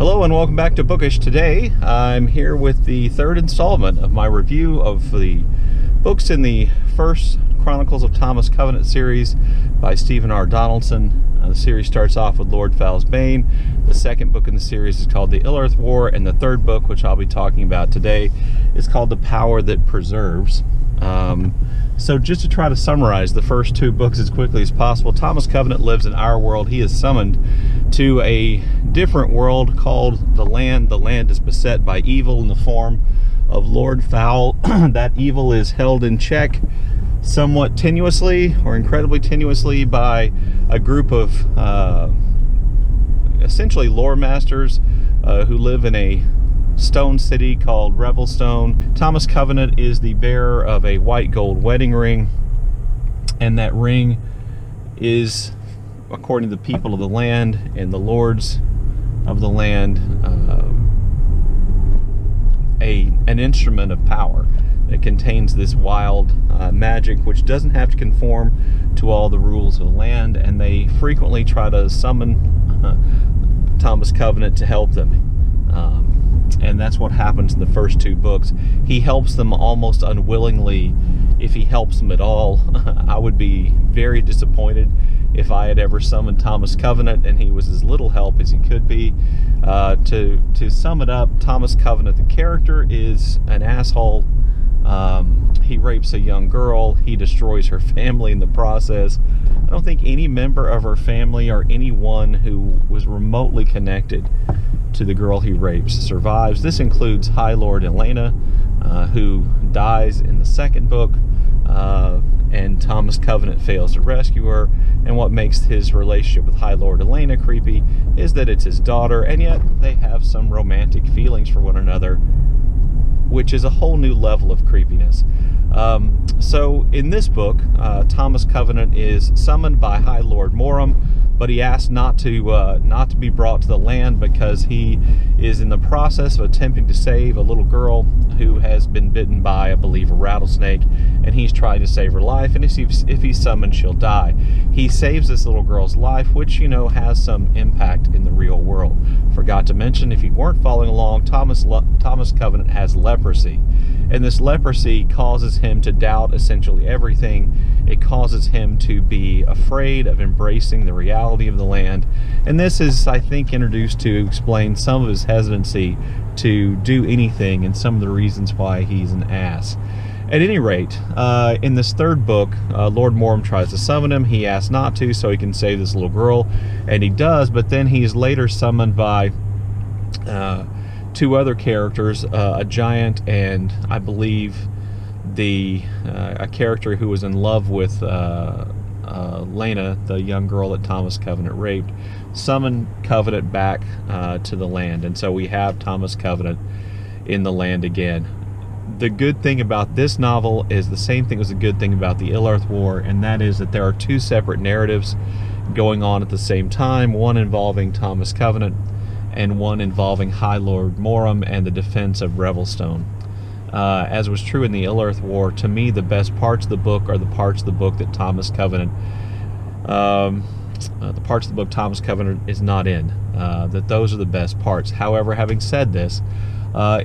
Hello and welcome back to Bookish. Today I'm here with the third installment of my review of the books in the first Chronicles of Thomas Covenant series by Stephen R. Donaldson. The series starts off with Lord Fal's Bane. The second book in the series is called The Ill-Earth War, and the third book, which I'll be talking about today, is called The Power That Preserves. So just to try to summarize the first two books as quickly as possible, Thomas Covenant lives in our world. He is summoned to a different world called the Land. The land is beset by evil in the form of Lord Fal. That evil is held in check somewhat tenuously or incredibly tenuously by a group of essentially lore masters who live in a stone city called Revelstone. Thomas Covenant is the bearer of a white gold wedding ring, and that ring is, according to the people of the land and the lords of the land, an instrument of power that contains this wild magic which doesn't have to conform to all the rules of the land, and they frequently try to summon Thomas Covenant to help them. And that's what happens in the first two books. He helps them almost unwillingly, if he helps them at all. I would be very disappointed if I had ever summoned Thomas Covenant and he was as little help as he could be. To sum it up, Thomas Covenant, the character, is an asshole. He rapes a young girl. He destroys her family in the process. I don't think any member of her family or anyone who was remotely connected to the girl he rapes survives. This includes High Lord Elena, who dies in the second book, and Thomas Covenant fails to rescue her. And what makes his relationship with High Lord Elena creepy is that it's his daughter, and yet they have some romantic feelings for one another, which is a whole new level of creepiness. So in this book, Thomas Covenant is summoned by High Lord Moram, but he asks not to be brought to the land because he is in the process of attempting to save a little girl who has been bitten by, I believe, a rattlesnake, and he's trying to save her life, and if he's summoned, she'll die. He saves this little girl's life, which, you know, has some impact in the real world. Forgot to mention, if you weren't following along, Thomas Covenant has leprosy, and this leprosy causes him to doubt essentially everything. It causes him to be afraid of embracing the reality of the land, and this is, I think, introduced to explain some of his hesitancy to do anything and some of the reasons why he's an ass. At any rate, in this third book, Lord Moram tries to summon him. He asks not to so he can save this little girl, and he does, but then he's later summoned by two other characters, a giant and, I believe, a character who was in love with Lena, the young girl that Thomas Covenant raped, summon Covenant back to the land, and so we have Thomas Covenant in the land again. The good thing about this novel is the same thing as the good thing about the Ill-Earth War, and that is that there are two separate narratives going on at the same time, one involving Thomas Covenant and one involving High Lord Moram and the defense of Revelstone. As was true in the Ill-Earth War, to me the best parts of the book are the parts of the book that Thomas Covenant is not in. That those are the best parts. However, having said this,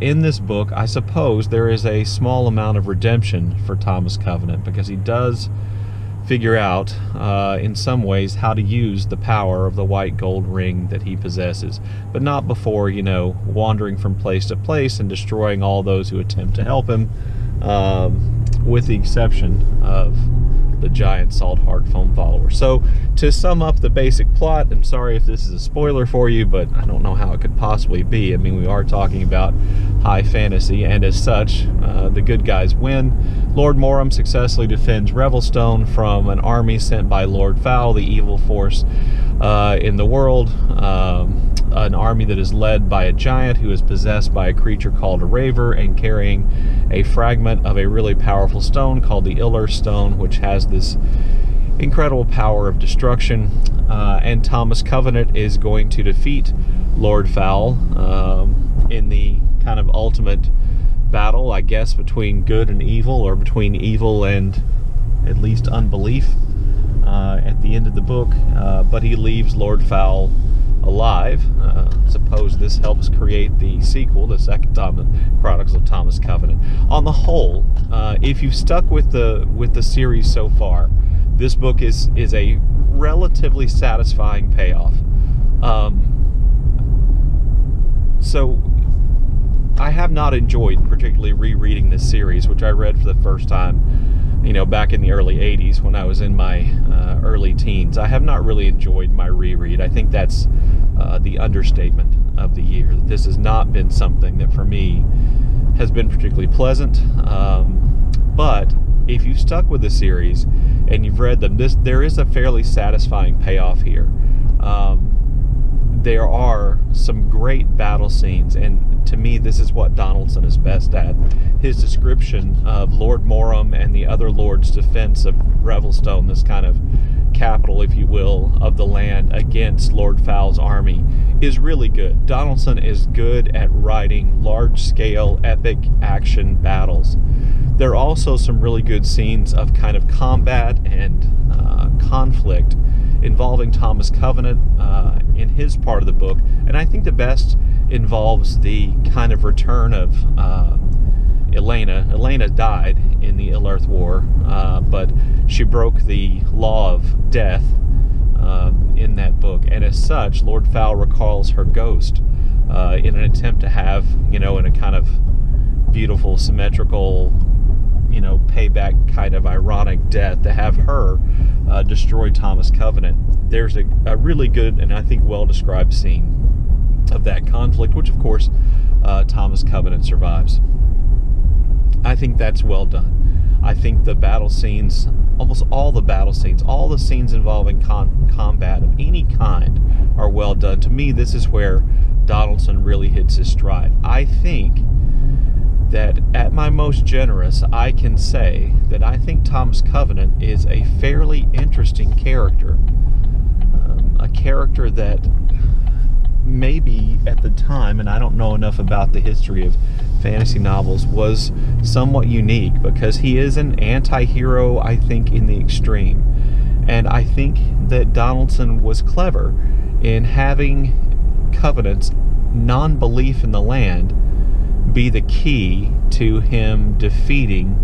in this book, I suppose there is a small amount of redemption for Thomas Covenant, because he does figure out, in some ways, how to use the power of the white gold ring that he possesses, but not before, you know, wandering from place to place and destroying all those who attempt to help him, with the exception of the giant salt heart foam follower. So to sum up the basic plot, I'm sorry if this is a spoiler for you, but I don't know how it could possibly be. I mean, we are talking about high fantasy, and as such, the good guys win. Lord Moram successfully defends Revelstone from an army sent by Lord Fal, the evil force in the world, an army that is led by a giant who is possessed by a creature called a raver and carrying a fragment of a really powerful stone called the Ill-Earth Stone, which has this incredible power of destruction. And Thomas Covenant is going to defeat Lord Fal in the kind of ultimate battle, I guess, between good and evil, or between evil and at least unbelief at the end of the book. But he leaves Lord Fal alive. suppose this helps create the sequel, the second Chronicles of Thomas Covenant. On the whole, if you've stuck with the series so far, this book is a relatively satisfying payoff. So I have not enjoyed particularly rereading this series, which I read for the first time, back in the early 80s when I was in my early teens. I have not really enjoyed my reread. I think that's the understatement of the year. This has not been something that for me has been particularly pleasant. But if you've stuck with the series and you've read them, there is a fairly satisfying payoff here. There are some great battle scenes, and to me this is what Donaldson is best at. His description of Lord Morham and the other lords' defense of Revelstone, this kind of capital, if you will, of the land against Lord Fowle's army, is really good. Donaldson is good at writing large-scale epic action battles. There are also some really good scenes of kind of combat and conflict involving Thomas Covenant in his part of the book, and I think the best involves the kind of return of Elena. Elena died in the Ill-Earth War, but she broke the law of death in that book, and as such, Lord Fowle recalls her ghost in an attempt to have, in a kind of beautiful, symmetrical, payback kind of ironic death, to have her destroy Thomas Covenant. There's a really good and I think well-described scene of that conflict, which of course Thomas Covenant survives. I think that's well done. I think the battle scenes, almost all the battle scenes, all the scenes involving combat of any kind are well done. To me, this is where Donaldson really hits his stride. I think that at my most generous, I can say that I think Thomas Covenant is a fairly interesting character. A character that maybe at the time, and I don't know enough about the history of fantasy novels, was somewhat unique because he is an anti-hero, I think, in the extreme. And I think that Donaldson was clever in having Covenant's non-belief in the land be the key to him defeating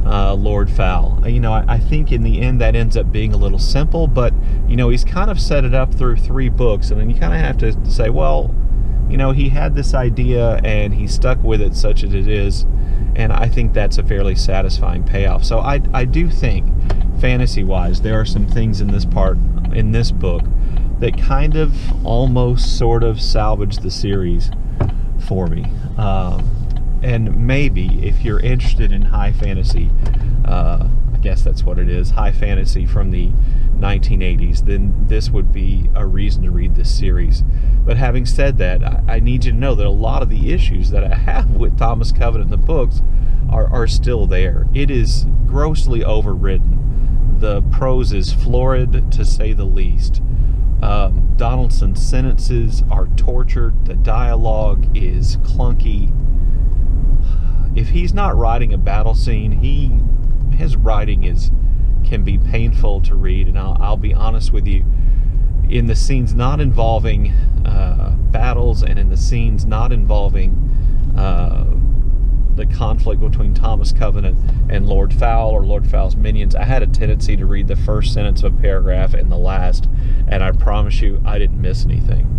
Lord Fowle. I think in the end that ends up being a little simple, but he's kind of set it up through 3 books, and then you kind of have to say, well, he had this idea and he stuck with it such as it is, and I think that's a fairly satisfying payoff. So I do think, fantasy-wise, there are some things in this book that kind of almost sort of salvage the series for me. And maybe if you're interested in high fantasy, I guess that's what it is, high fantasy from the 1980s, then this would be a reason to read this series. But having said that, I need you to know that a lot of the issues that I have with Thomas Covenant in the books are still there. It is grossly overwritten. The prose is florid, to say the least. Donaldson's sentences are tortured. The dialogue is clunky. If he's not writing a battle scene, his writing can be painful to read. And I'll be honest with you, in the scenes not involving battles and in the scenes not involving the conflict between Thomas Covenant and Lord Fowle or Lord Fowle's minions, I had a tendency to read the first sentence of a paragraph and the last, and I promise you I didn't miss anything.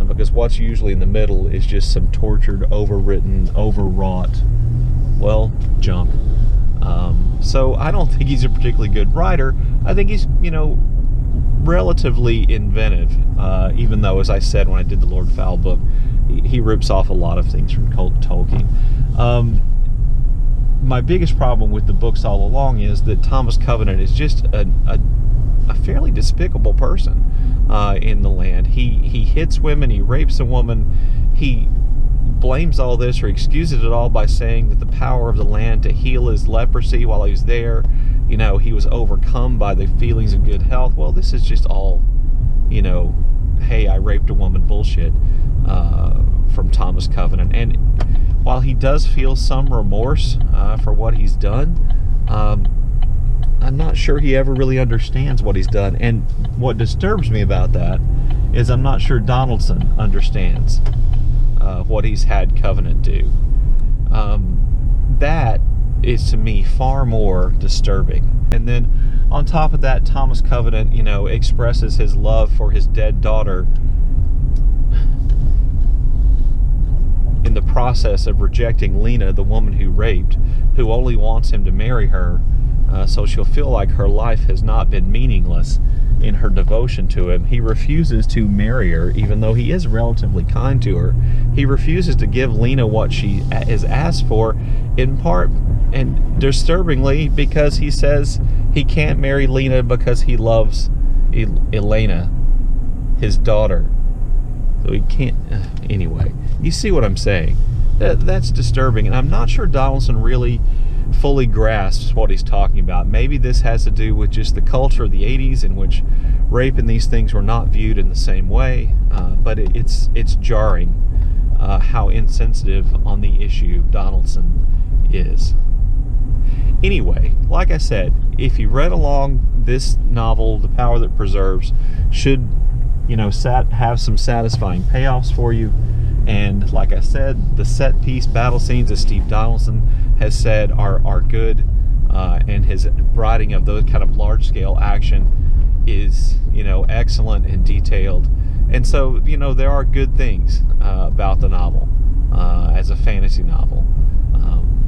Because what's usually in the middle is just some tortured, overwritten, overwrought, junk. So I don't think he's a particularly good writer. I think he's, relatively inventive, even though, as I said when I did the Lord Fowle book, he rips off a lot of things from Tolkien. My biggest problem with the books all along is that Thomas Covenant is just a fairly despicable person in the land. He hits women, he rapes a woman, he blames all this or excuses it all by saying that the power of the land to heal his leprosy while he was there, he was overcome by the feelings of good health. Well, this is just all, hey, I raped a woman bullshit from Thomas Covenant. And while he does feel some remorse for what he's done, I'm not sure he ever really understands what he's done. And what disturbs me about that is I'm not sure Donaldson understands what he's had Covenant do. That is to me far more disturbing. And then on top of that, Thomas Covenant, expresses his love for his dead daughter in the process of rejecting Lena, the woman who raped, who only wants him to marry her, so she'll feel like her life has not been meaningless in her devotion to him. He refuses to marry her, even though he is relatively kind to her. He refuses to give Lena what she is asked for, in part, and disturbingly, because he says he can't marry Lena because he loves Elena, his daughter. So he can't. Anyway, you see what I'm saying? That's disturbing, and I'm not sure Donaldson really fully grasps what he's talking about. Maybe this has to do with just the culture of the 80s, in which rape and these things were not viewed in the same way. But it's jarring how insensitive on the issue Donaldson is. Anyway, like I said, if you read along this novel, The Power That Preserves should, have some satisfying payoffs for you. And like I said, the set piece battle scenes, as Steve Donaldson has said, are good. And his writing of those kind of large-scale action is, excellent and detailed. And so, there are good things about the novel as a fantasy novel.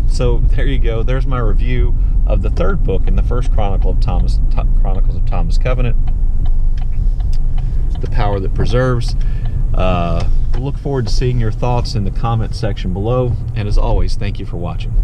So there you go. There's my review of the third book in the first Chronicles of Thomas Covenant, The Power That Preserves. Look forward to seeing your thoughts in the comments section below. And as always, thank you for watching.